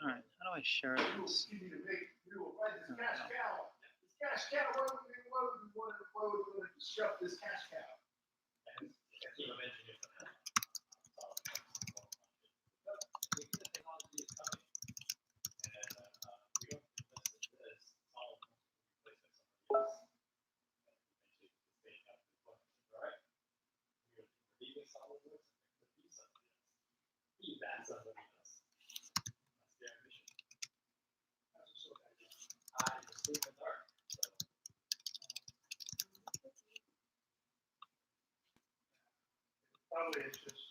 All right, how do I share this? Probably it's just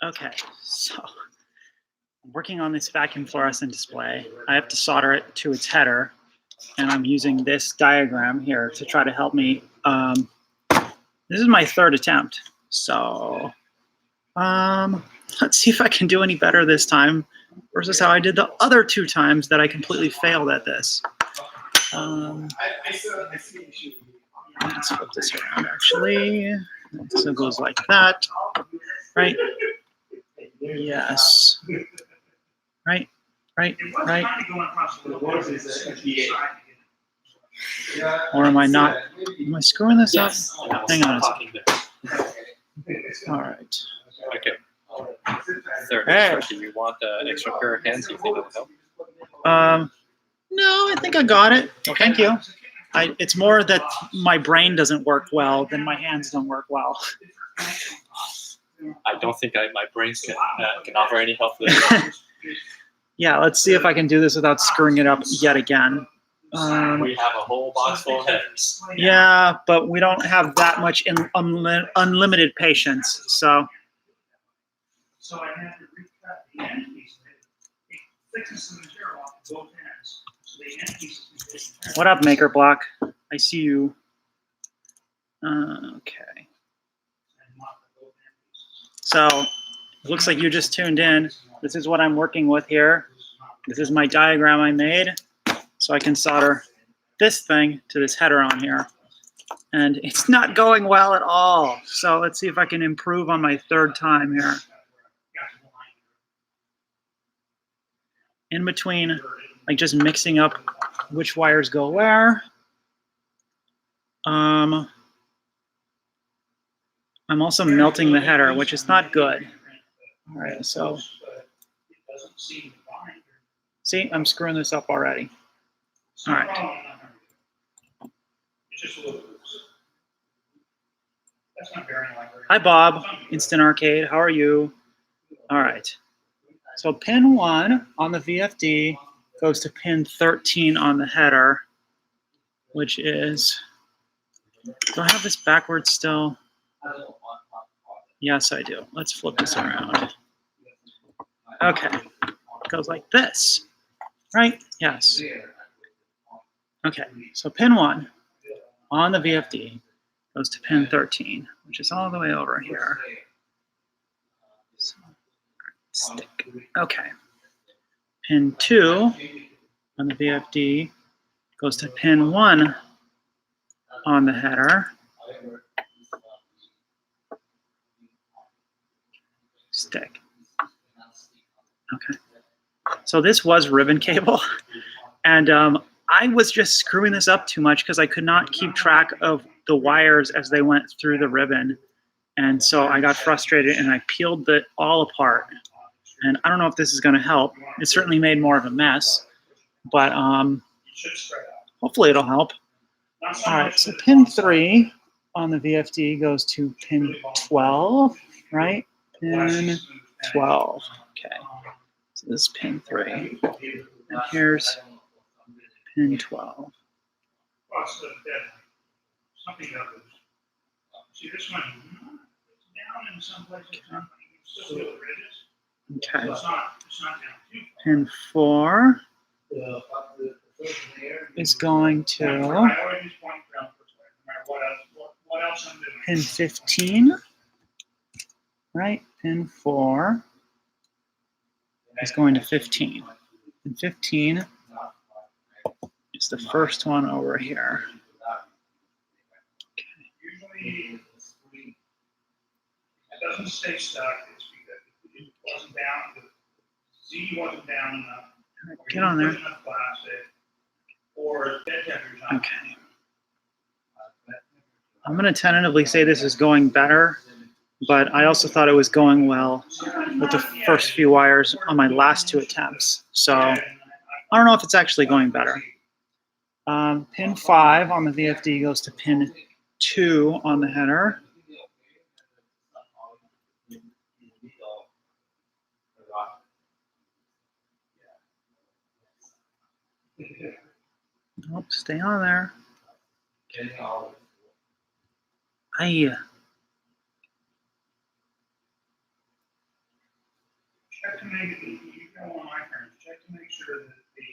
Okay, so I'm working on this vacuum fluorescent display. I have to solder it to its header, and I'm using this diagram here to try to help me. This is my third attempt, so let's see if I can do any better this time versus how I did the other 2 times that I completely failed at this. Let's flip this around, actually. So it goes like that, right? Yes. Right. Or am I not? Am I screwing this up? Hang on a second. All right. Okay. Third extra. Do you want the extra pair of hands? You think it'll help? No, I think I got it. Thank you. It's more that my brain doesn't work well than my hands don't work well. I don't think my brains can offer any help for this. Yeah, let's see if I can do this without screwing it up yet again. We have a whole box full of headers. Yeah, but we don't have that much unlimited patience, so. So I had to recut the end piece of it, thickness of the material off both ends. So the end piece is What up, Maker Block? I see you. Okay. So, it looks like you just tuned in. This is what I'm working with here. This is my diagram I made. So I can solder this thing to this header on here. And it's not going well at all. So let's see if I can improve on my third time here. In between, like just mixing up which wires go where. I'm also melting the header, which is not good. All right, so see, I'm screwing this up already. All right. Hi, Bob. Instant Arcade. How are you? All right. So pin 1 on the VFD goes to pin 13 on the header, which is, do I have this backwards still? Yes, I do. Let's flip this around. Okay. It goes like this, right? Yes. Okay. So pin 1 on the VFD goes to pin 13, which is all the way over here. So, stick. Okay. Pin 2 on the VFD goes to pin 1 on the header. Stick. Okay. So this was ribbon cable, and I was just screwing this up too much because I could not keep track of the wires as they went through the ribbon. And so I got frustrated and I peeled it all apart. And I don't know if this is going to help. It certainly made more of a mess, but hopefully it'll help. All right, so pin 3 on the VFD goes to pin 12, right? Pin 12. Okay. So this is pin 3. And here's pin 12. Okay. Pin 4 is going to I always just point around the first way, no matter what else I'm doing. pin 15, right? Pin 4 is going to 15. And 15 is the first one over here. Usually, it doesn't stay stuck. It's because it wasn't down. The Z wasn't down enough. Or Get on there. enough plastic, or bed temperature's not. Okay. I'm going to tentatively say this is going better, but I also thought it was going well with the first few wires on my last 2 attempts. So I don't know if it's actually going better. Pin 5 on the VFD goes to pin 2 on the header. Nope, stay on there. Aye. Check to make it, you go on my turn, check to make sure that the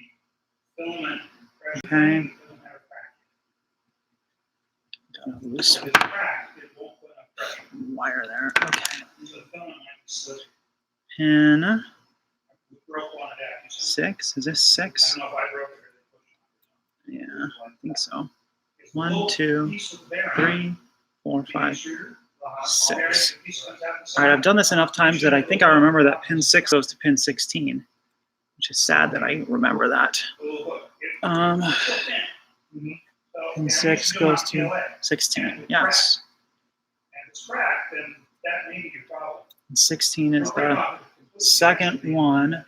filament pressure Okay. doesn't have a crack. Loose If it's cracked, it won't put enough pressure. wire there. Okay. So the filament might slip. Pin We broke one of that. 6. Is this I 6? don't know if I broke it or they pushed it. Yeah, I think so. It's a 1, little 2, piece of bearing. 3, 4, 5, Shooter. 6. The piece comes out the All right, side. I've done this enough times that I think I remember that pin 6 goes to pin 16, which is sad that I remember that. Mm-hmm. Pin 6 goes to 16. Yes. And if it's cracked, then that may be your problem. And 16 is the second one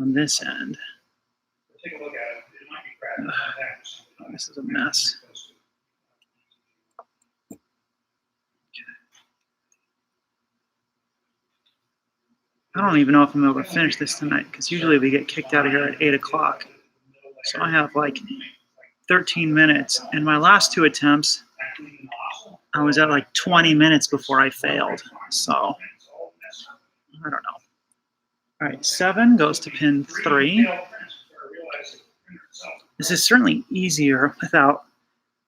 on this end. Take a look at it. It might be cracked. Oh, this is a mess. I don't even know if I'm able to finish this tonight because usually we get kicked out of here at 8 o'clock. So I have like 13 minutes. And my last 2 attempts, I was at like 20 minutes before I failed. So I don't know. All right, 7 goes to pin 3. This is certainly easier without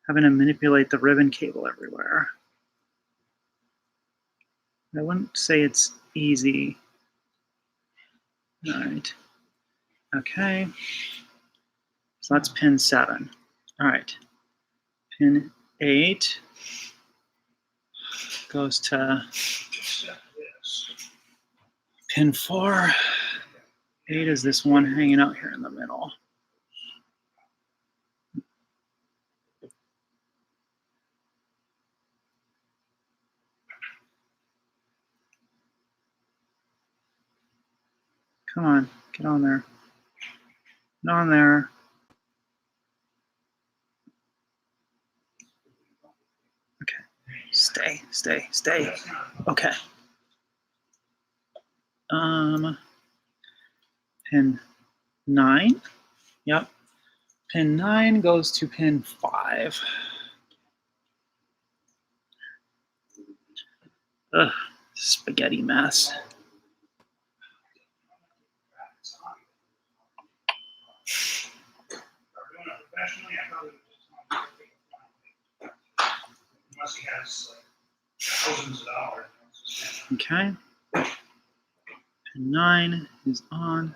having to manipulate the ribbon cable everywhere. I wouldn't say it's easy. All right. Okay. So that's pin 7. All right. Pin 8 goes to pin 4. 8 is this one hanging out here in the middle. Come on, get on there. Get on there. Okay. Stay, stay, stay. Okay. Pin 9. Yep. Pin 9 goes to pin 5. Ugh, spaghetti mess. Unless he has like thousands of dollars. Okay. Pin 9 is on.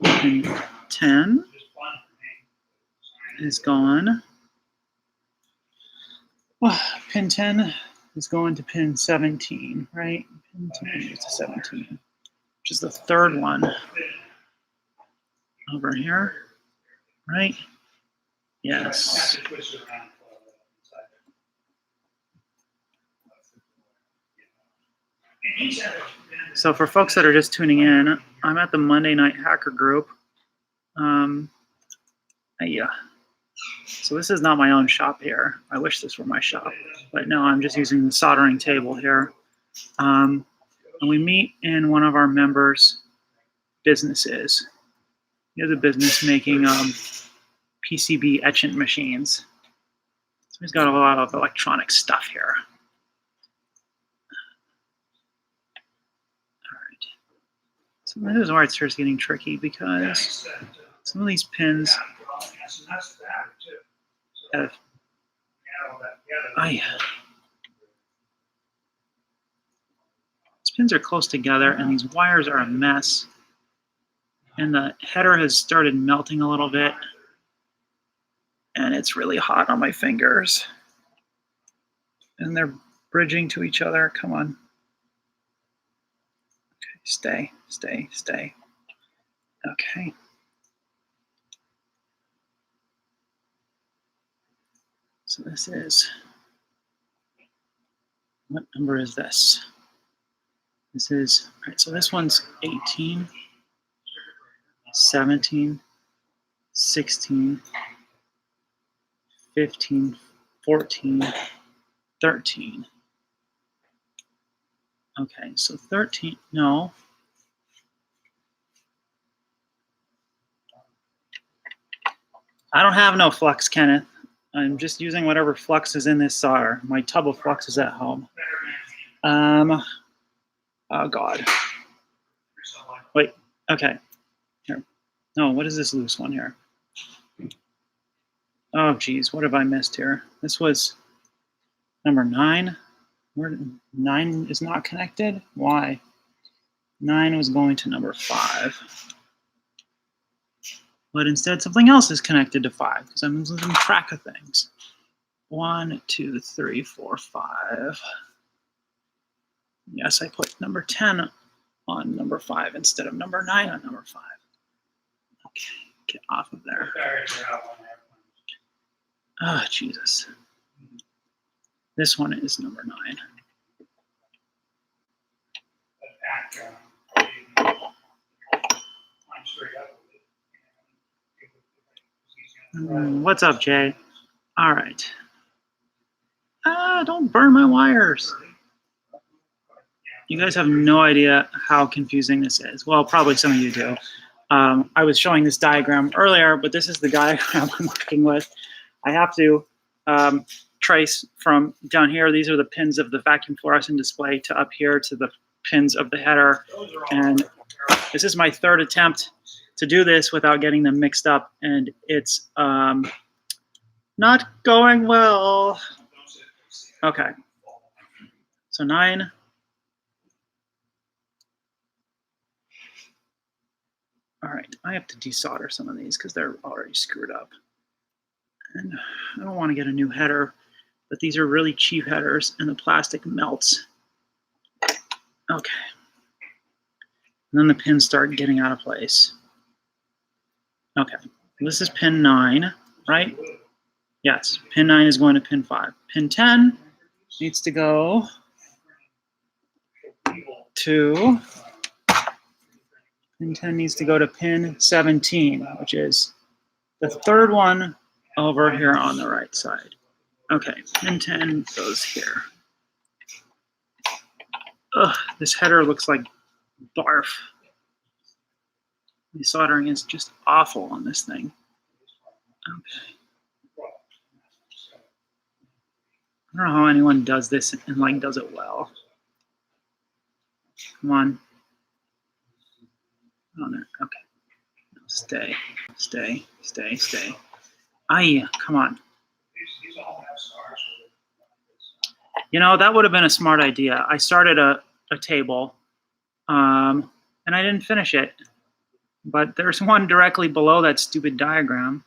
Pin 10 is gone. Pin 10 is going to pin 17, right? Pin 10 is to 17, which is the third one over here, right? Yes. So for folks that are just tuning in, I'm at the Monday Night Hacker Group. Yeah. So this is not my own shop here. I wish this were my shop, but no, I'm just using the soldering table here. And we meet in one of our members' businesses. He has a business making PCB etchant machines. So he's got a lot of electronic stuff here. So this is where it starts getting tricky because some of these pins have, these pins are close together and these wires are a mess. And the header has started melting a little bit. And it's really hot on my fingers. And they're bridging to each other. Come on. Okay, stay, stay, stay. Okay. So this is, what number is this? This is, all right, so this one's 18, 17, 16, 15, 14, 13. Okay, so 13, no. I don't have no flux, Kenneth. I'm just using whatever flux is in this solder. My tub of flux is at home. Oh God. Wait, okay. Here. No, what is this loose one here? Oh geez, what have I missed here? This was number 9. Where 9 is not connected? Why? 9 was going to number 5. But instead something else is connected to 5 because I'm losing track of things. 1, 2, 3, 4, 5. Yes, I put number 10 on number 5 instead of number 9 on number 5. Okay, get off of there. Oh, Jesus. This one is number 9. What's up, Jay? All right. Don't burn my wires. You guys have no idea how confusing this is. Well, probably some of you do. I was showing this diagram earlier, but this is the diagram I'm working with. I have to trace from down here. These are the pins of the vacuum fluorescent display to up here to the pins of the header. And this is my 3rd attempt to do this without getting them mixed up. And it's not going well. Okay. So 9. All right, I have to desolder some of these because they're already screwed up. And I don't want to get a new header, but these are really cheap headers and the plastic melts. Okay. And then the pins start getting out of place. Okay, this is pin 9, right? Yes, pin 9 is going to pin 5. Pin 10 needs to go to, pin 10 needs to go to pin 17, which is the 3rd one over here on the right side. Okay, pin 10 goes here. Ugh, this header looks like barf. The soldering is just awful on this thing. Okay. I don't know how anyone does this and like does it well. Come on. Oh no, okay. No, stay, stay, stay, stay. Aye, come on. You know, that would have been a smart idea. I started a table, and I didn't finish it. But there's one directly below that stupid diagram.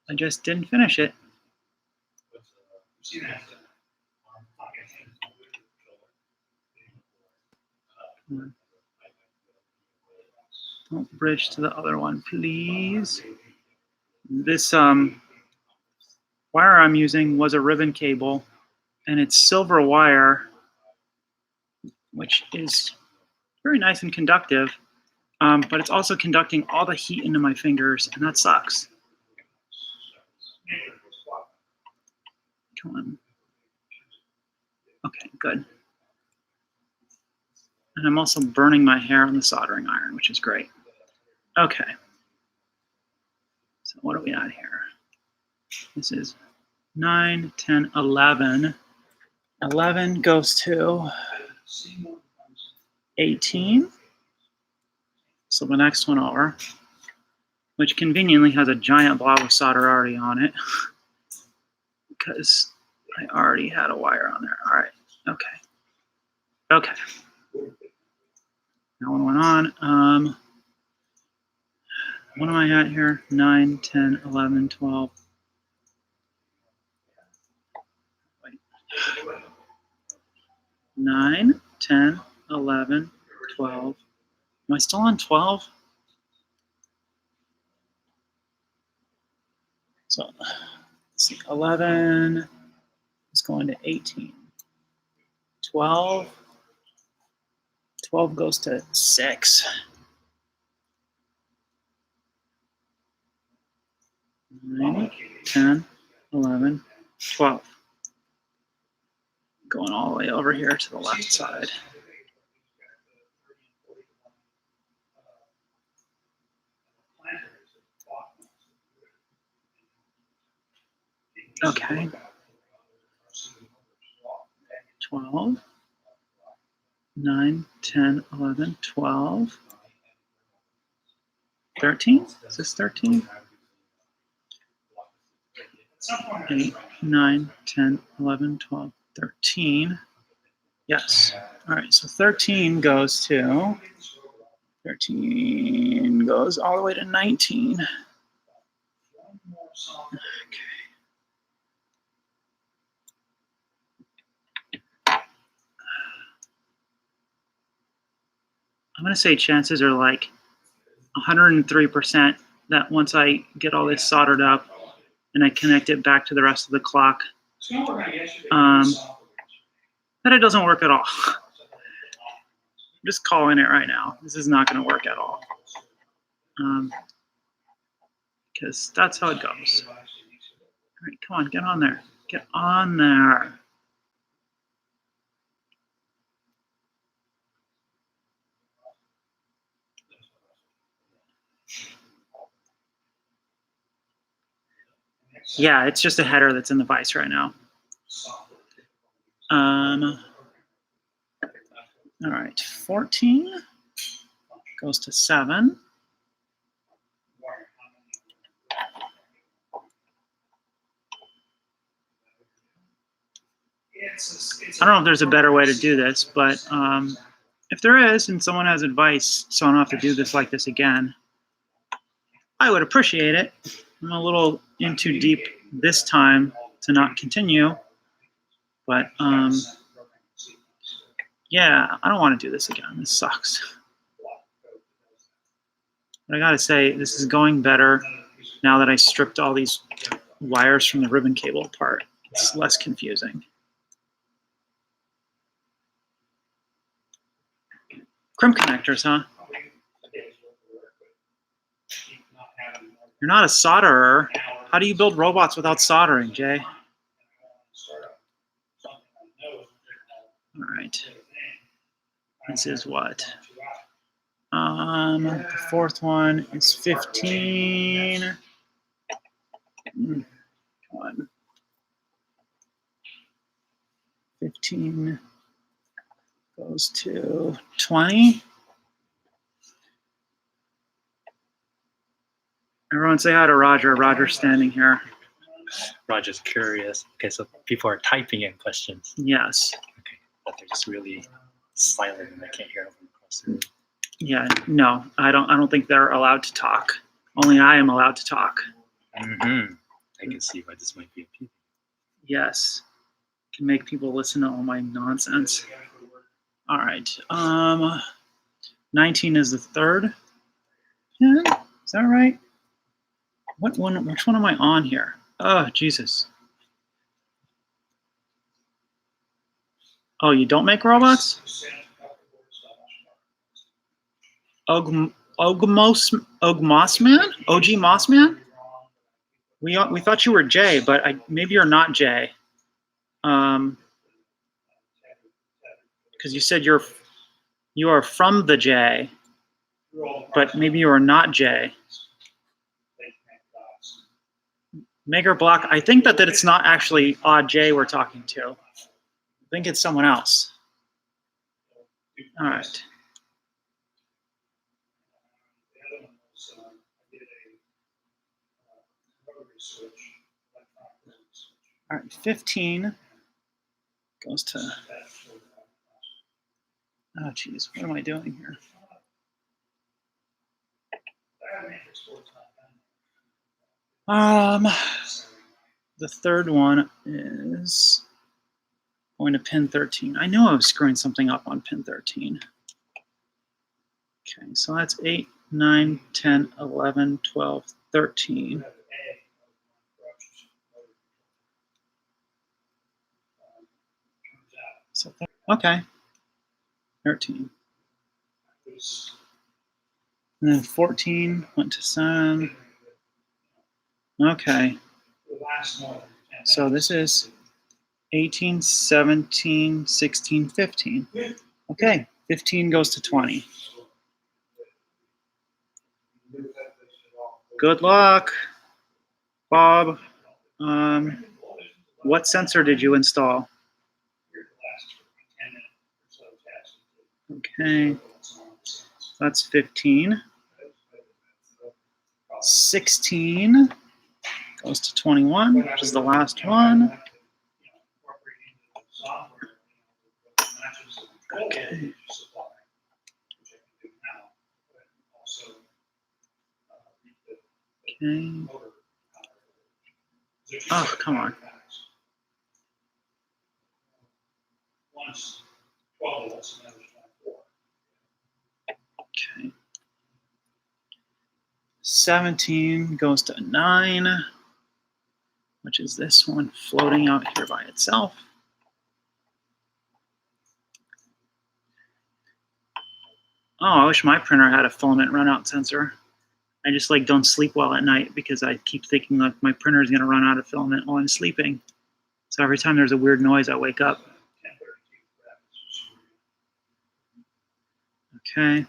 I just didn't finish it. Don't bridge to the other one, please. This wire I'm using was a ribbon cable, and it's silver wire, which is very nice and conductive, but it's also conducting all the heat into my fingers, and that sucks. Come on. Okay, good. And I'm also burning my hair on the soldering iron, which is great. Okay. So what are we at here? This is 9, 10, 11. 11 goes to 18. So the next one over, which conveniently has a giant blob of solder already on it because I already had a wire on there. All right, okay. Okay. That one went on. What am I at here? 9, 10, 11, 12. Wait. 9, 10, 11, 12. Am I still on 12? So, let's see. 11 is going to 18. 12. 12 goes to 6. 9, 10, 11, 12. Going all the way over here to the left side. Okay. 12. 9, 10, 11, 12. 13? Is this 13? 8, 9, 10, 11, 12, 13. Yes. All right, so 13 goes to, 13 goes all the way to 19. Okay. I'm going to say chances are like 103% that once I get all this soldered up and I connect it back to the rest of the clock, that it doesn't work at all. I'm just calling it right now. This is not going to work at all. Because that's how it goes. All right, come on, get on there. Get on there. Yeah, it's just a header that's in the vise right now. All right, 14 goes to 7. I don't know if there's a better way to do this, but if there is and someone has advice so I don't have to do this like this again, I would appreciate it. I'm a little in too deep this time to not continue, but yeah, I don't want to do this again. This sucks. But I gotta say, this is going better now that I stripped all these wires from the ribbon cable apart. It's less confusing. Crimp connectors, huh? You're not a solderer. How do you build robots without soldering, Jay? All right. This is what? The fourth one is 15. Come on. 15 goes to 20. Everyone say hi to Roger. Roger's standing here. Roger's curious. Okay, so people are typing in questions. Yes. Okay, but they're just really silent and I can't hear them across the room. Yeah, no, I don't think they're allowed to talk. Only I am allowed to talk. Mm-hmm. I can see why this might be appealing. Yes. Can make people listen to all my nonsense. All right. 19 is the third. Yeah, is that right? What one? Which one am I on here? Oh, Jesus. Oh, you don't make robots? Og Mossman? OG Mossman? We thought you were Jay, but maybe you're not Jay. Because you said you are from the J, but maybe you are not Jay. Maker Block, I think that it's not actually Odd J we're talking to. I think it's someone else. All right. All right, 15 goes to, oh geez, what am I doing here? The third one is going to pin 13. I knew I was screwing something up on pin 13. Okay, so that's 8, 9, 10, 11, 12, 13. So, okay, 13. And then 14 went to 7. Okay. So this is 18, 17, 16, 15. Okay, 15 goes to 20. Good luck, Bob. What sensor did you install? Okay, that's 15. 16 goes to 21, which is the last one. Okay. Okay. Oh, come on. Okay. 17 goes to 9, which is this one floating out here by itself. Oh, I wish my printer had a filament runout sensor. I just like don't sleep well at night because I keep thinking like my printer is going to run out of filament while I'm sleeping. So every time there's a weird noise, I wake up. Okay.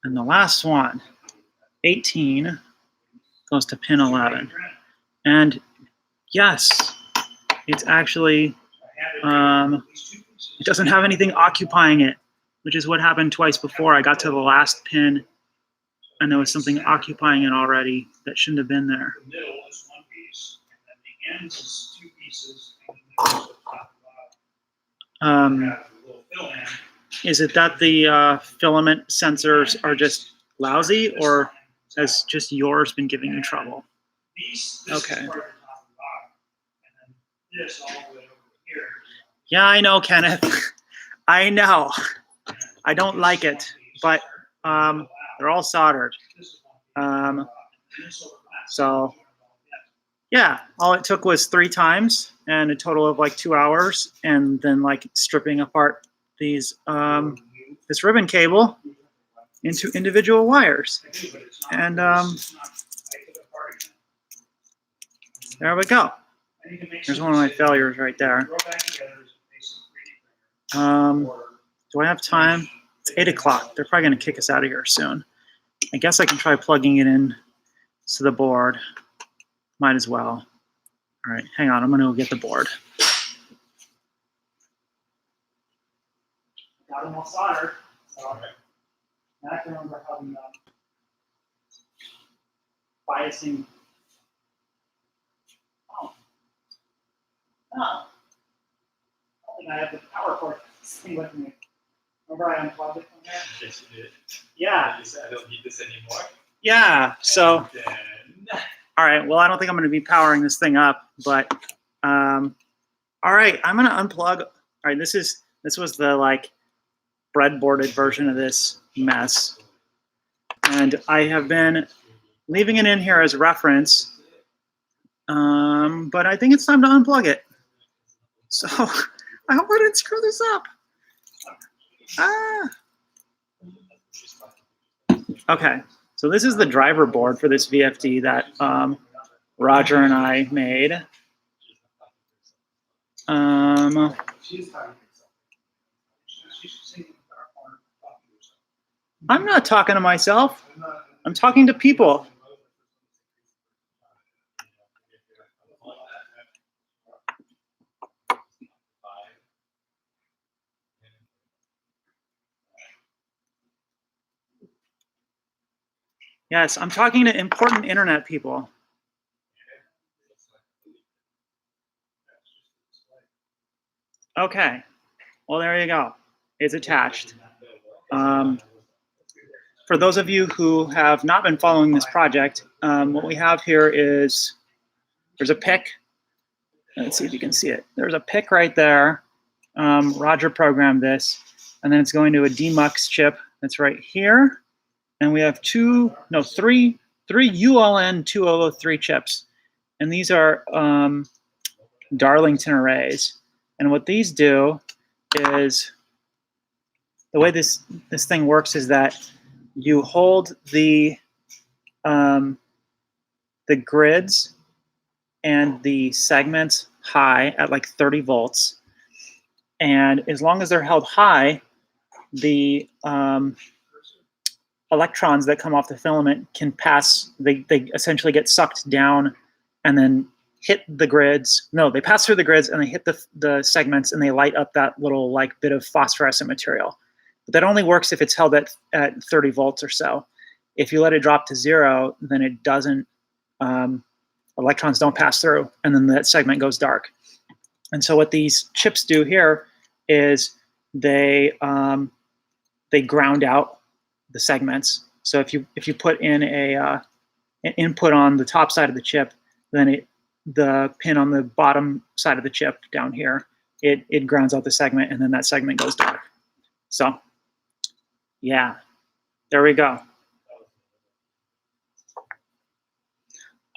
And the last one, 18, goes to pin 11. And yes, it's actually, it doesn't have anything occupying it, which is what happened twice before. I got to the last pin and there was something occupying it already that shouldn't have been there. The middle is one piece, and then the ends is two pieces, Is it that the filament sensors are just lousy, or has just yours been giving you trouble? Okay. Yeah, I know, Kenneth. I know. I don't like it, but they're all soldered. So, yeah, all it took was 3 times and a total of like 2 hours, and then like stripping apart these this ribbon cable into individual wires. And there we go. There's one of my failures right there. Do I have time? It's 8 o'clock. They're probably going to kick us out of here soon. I guess I can try plugging it in to the board. Might as well. All right, hang on. I'm going to go get the board. Got them all soldered. So now I can remember how the biasing. Oh. No. I don't think I have the power cord thing with me. Remember I unplugged it from there? Yes, you did. Yeah. I don't need this anymore. Yeah. So. Then... All right. Well, I don't think I'm going to be powering this thing up, but all right. I'm going to unplug. All right. This was the like breadboarded version of this mess, and I have been leaving it in here as reference. But I think it's time to unplug it. So I hope I didn't screw this up. Okay, so this is the driver board for this VFD that Roger and I made. I'm not talking to myself. I'm talking to people. Yes, I'm talking to important internet people. Okay, well, there you go. It's attached. For those of you who have not been following this project, what we have here is there's a pick. Let's see if you can see it. There's a pick right there. Roger programmed this, and then it's going to a demux chip that's right here. And we have three ULN 2003 chips. And these are Darlington arrays. And what these do is, the way this thing works is that you hold the grids and the segments high at like 30 volts. And as long as they're held high, the electrons that come off the filament can pass, they essentially get sucked down and then hit the grids. No, they pass through the grids and they hit the segments and they light up that little like bit of phosphorescent material. But that only works if it's held at 30 volts or so. If you let it drop to 0, then it doesn't, electrons don't pass through, and then that segment goes dark. And so what these chips do here is they ground out the segments. So if you put in an input on the top side of the chip, then the pin on the bottom side of the chip down here, it grounds out the segment, and then that segment goes dark. So yeah, there we go.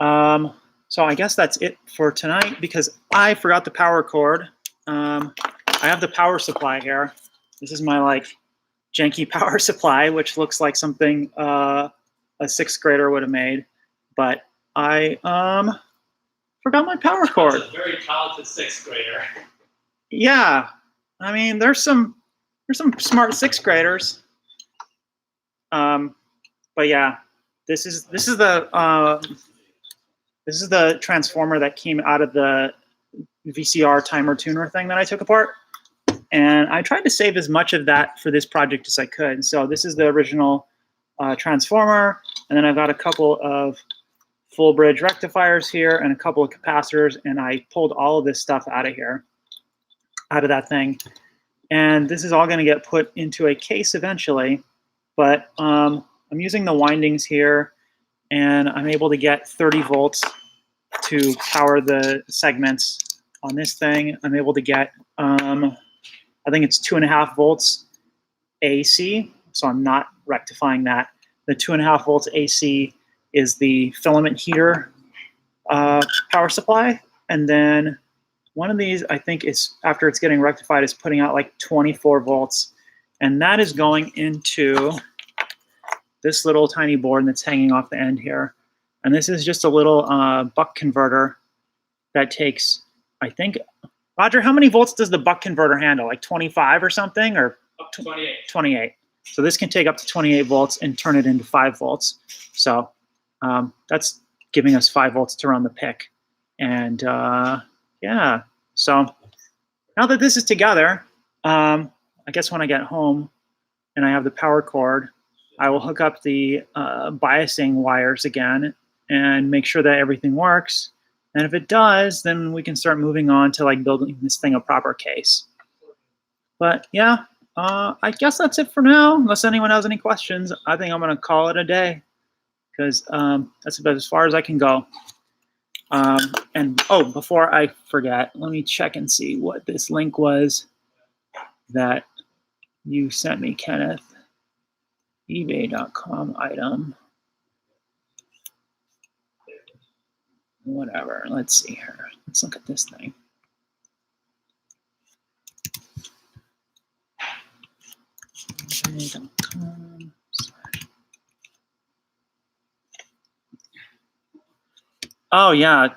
So I guess that's it for tonight because I forgot the power cord. I have the power supply here. This is my like janky power supply, which looks like something a 6th grader would have made, but I forgot my power cord. That's a very talented 6th grader. Yeah, I mean there's some smart 6th graders. But yeah, this is the transformer that came out of the VCR timer tuner thing that I took apart. And I tried to save as much of that for this project as I could. So this is the original transformer. And then I've got a couple of full bridge rectifiers here and a couple of capacitors. And I pulled all of this stuff out of here, out of that thing. And this is all going to get put into a case eventually. But I'm using the windings here. And I'm able to get 30 volts to power the segments on this thing. I'm able to get, I think it's 2.5 volts AC, so I'm not rectifying that. The 2.5 volts AC is the filament heater power supply. And then one of these, I think, is after it's getting rectified, is putting out like 24 volts. And that is going into this little tiny board that's hanging off the end here. And this is just a little buck converter that takes, I think, Roger, how many volts does the buck converter handle? Like 25 or something? Or Up to 28. 28. So this can take up to 28 volts and turn it into 5 volts. So that's giving us 5 volts to run the pick. And yeah, so now that this is together, I guess when I get home and I have the power cord, I will hook up the biasing wires again and make sure that everything works. And if it does, then we can start moving on to like building this thing a proper case. But yeah, I guess that's it for now. Unless anyone has any questions, I think I'm going to call it a day because that's about as far as I can go. And oh, before I forget, let me check and see what this link was that you sent me, Kenneth. eBay.com item. Whatever. Let's see here. Let's look at this thing. eBay.com. Oh yeah,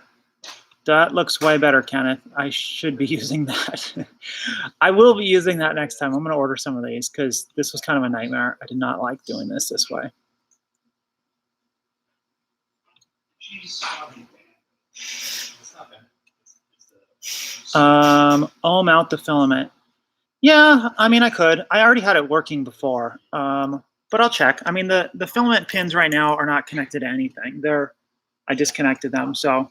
that looks way better, Kenneth. I should be using that. I will be using that next time. I'm going to order some of these because this was kind of a nightmare. I did not like doing this way. Ohm out the filament. Yeah, I mean, I could. I already had it working before, but I'll check. I mean, the filament pins right now are not connected to anything. I disconnected them, so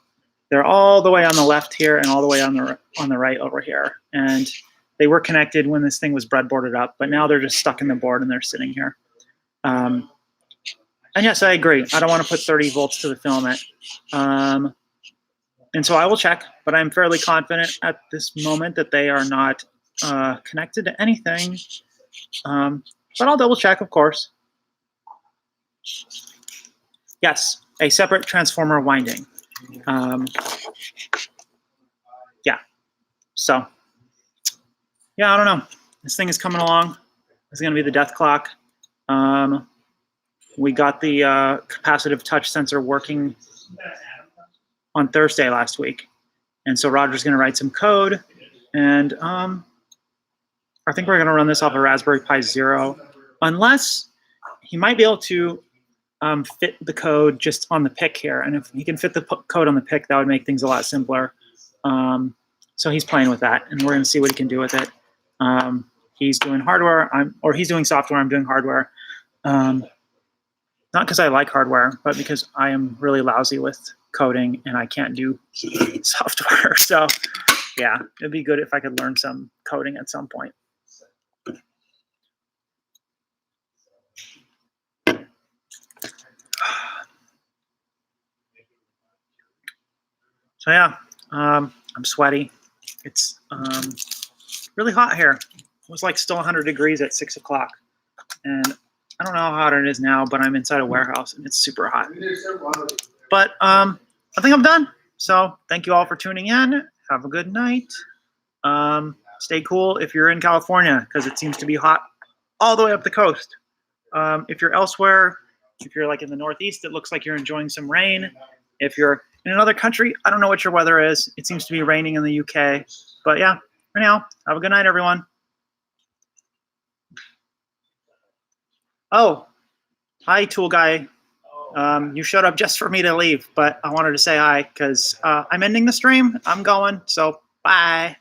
they're all the way on the left here and all the way on the right over here. And They were connected when this thing was breadboarded up, but now they're just stuck in the board and they're sitting here. And yes, I agree. I don't want to put 30 volts to the filament. And so I will check, but I'm fairly confident at this moment that they are not connected to anything. But I'll double check, of course. Yes, a separate transformer winding. Yeah, so, yeah, I don't know. This thing is coming along. It's going to be the death clock. We got the capacitive touch sensor working on Thursday last week. And so Roger's going to write some code. And I think we're going to run this off a Raspberry Pi Zero, unless he might be able to fit the code just on the PIC here. And if he can fit the code on the PIC, that would make things a lot simpler. So he's playing with that, and we're going to see what he can do with it. He's doing hardware, or he's doing software, I'm doing hardware. Not because I like hardware, but because I am really lousy with coding and I can't do software. So yeah, it'd be good if I could learn some coding at some point. So yeah, I'm sweaty. It's really hot here. It was like still 100 degrees at 6 o'clock. And I don't know how hot it is now, but I'm inside a warehouse and it's super hot. But I think I'm done. So thank you all for tuning in. Have a good night. Stay cool if you're in California, because it seems to be hot all the way up the coast. If you're elsewhere, if you're like in the Northeast, it looks like you're enjoying some rain. If you're in another country, I don't know what your weather is. It seems to be raining in the UK. But yeah, for now, have a good night, everyone. Oh, hi, tool guy. You showed up just for me to leave, but I wanted to say hi because I'm ending the stream. I'm going, so bye.